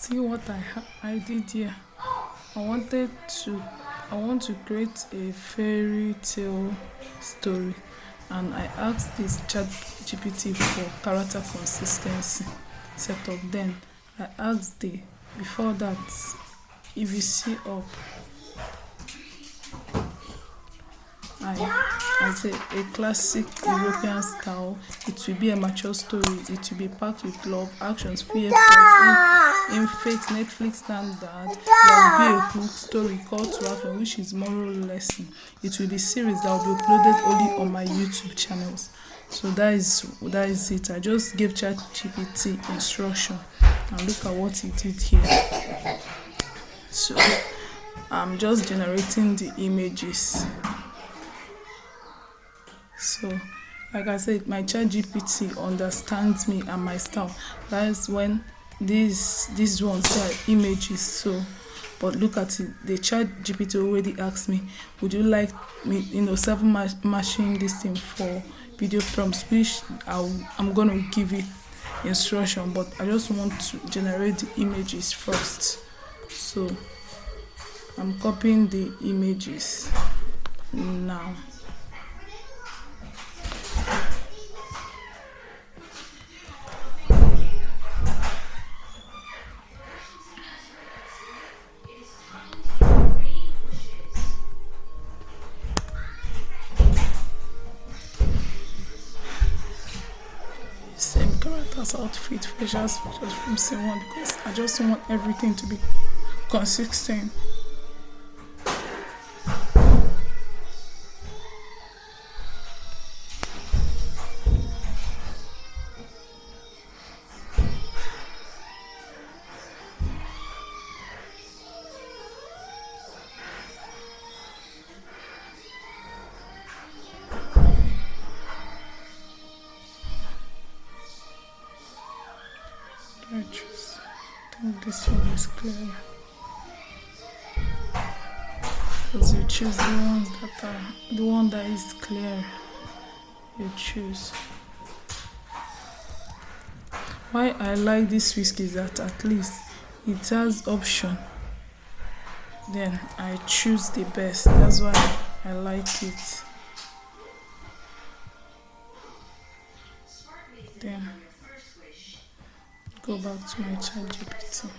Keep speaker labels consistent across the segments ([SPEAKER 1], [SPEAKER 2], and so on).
[SPEAKER 1] see what I did here. I wanted to I want to create a fairy tale story, and I asked this chat GPT for character consistency setup. Then I asked the before that, if you see up, I say a classic European style. It will be a mature story. It will be packed with love, actions, fear, in faith, Netflix standard. There will be a hook story called to action, which is moral lesson. It will be series that will be uploaded only on my YouTube channels. So that is it. I just gave ChatGPT instruction, and look at what it did here. So I'm just generating the images. So, like I said, my ChatGPT understands me and my style. That is when these ones are images. So, but look at it. The ChatGPT already asked me, "Would you like me, matching this thing for video prompts?" Which I'm gonna give it instruction, but I just want to generate the images first. So, I'm copying the images now. Same characters, outfit, facials, just from same one, because I just want everything to be consistent. I think this one is clear. Because you choose the one that is clear. You choose. Why I like this whisk is that at least it has option. Then I choose the best. That's why I like it. Then go back to my ChatGPT.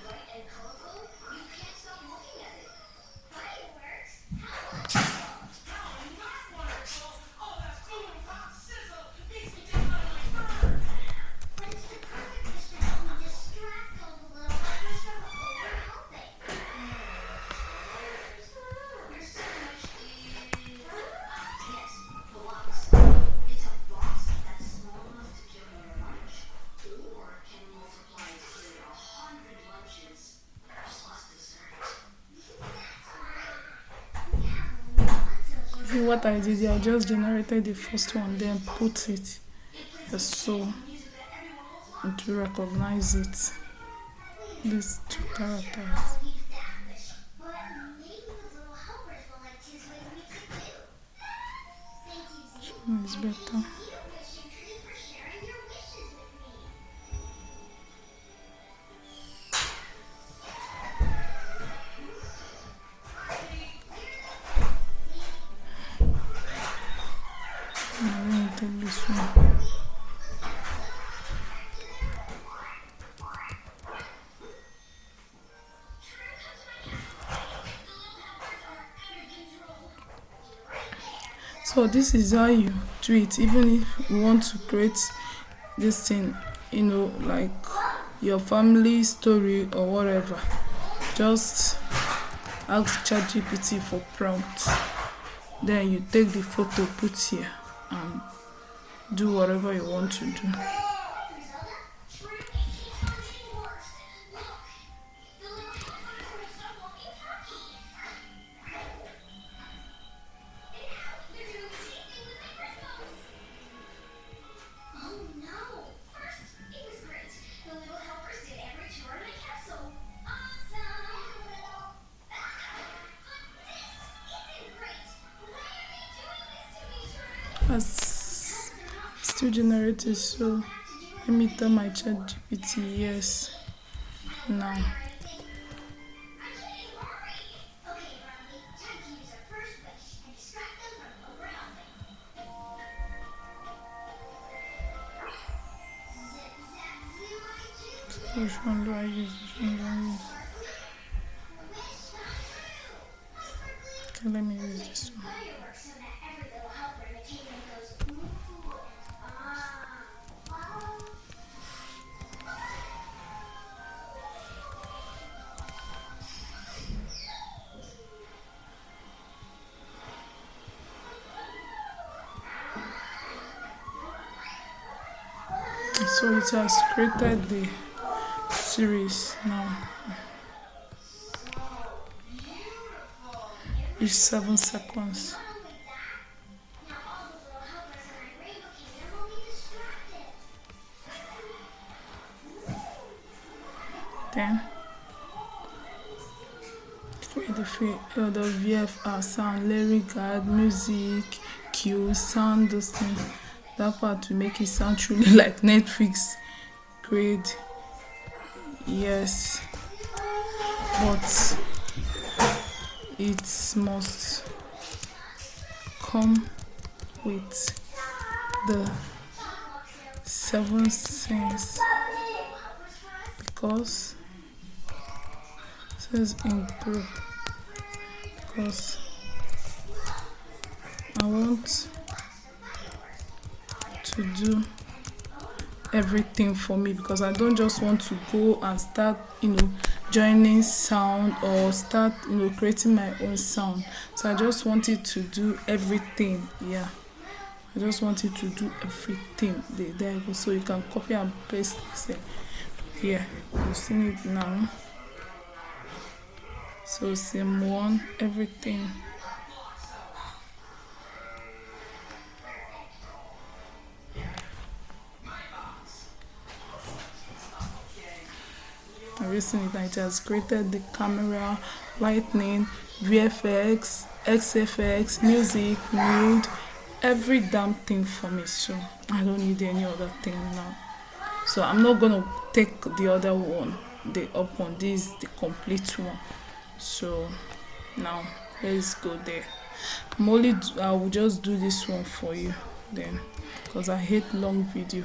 [SPEAKER 1] What I did, I just generated the first one, then put it just so to recognize it. These two characters. Which one is better? I'm going to take this one. So this is how you do it. Even if you want to create this thing, like your family story or whatever, just ask ChatGPT for prompt. Then you take the photo, put here, and do whatever you want to do. As still generated, so let me tell my ChatGPT yes now. Which one do I use? Which one do I use? Okay, let me use this one. So it has created the series now. Each 7 seconds. Then create the VFR sound, lyric guide, music, cue, sound, those things. That part will make it sound truly like Netflix. Great. Yes. But it must come with the 7 sense, because it says improve, because I want to do everything for me, because I don't just want to go and start joining sound or start creating my own sound. So I just want it to do everything. Yeah, I just want it to do everything. There you go. So you can copy and paste this here. You've seen it now. So same one, everything. Recently, it has created the camera, lightning, VFX, XFX, music, mood, every damn thing for me. So I don't need any other thing now. So I'm not gonna take the other one, the up one. This is the complete one. So now let's go there. I will just do this one for you then, because I hate long video.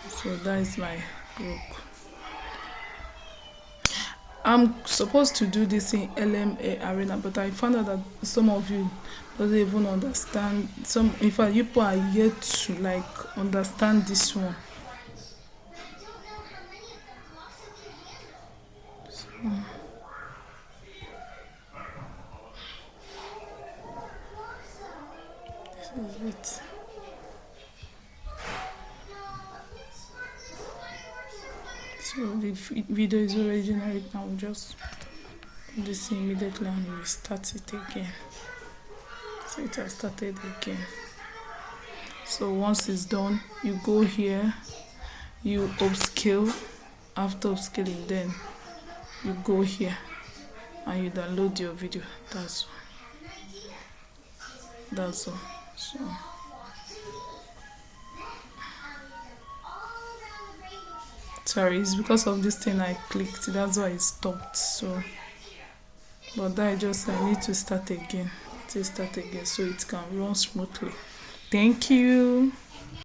[SPEAKER 1] So that is my book. I'm supposed to do this in LMA Arena, but I found out that some of you doesn't even understand. In fact, you people are yet to understand this one. So, this is it. So the video is already generated now. Just do this immediately and we start it again. So it has started again. So once it's done, you go here, you upscale. After upscaling, then you go here and you download your video. That's all. So sorry, it's because of this thing I clicked, that's why it stopped. So but I need to start again so it can run smoothly. Thank you.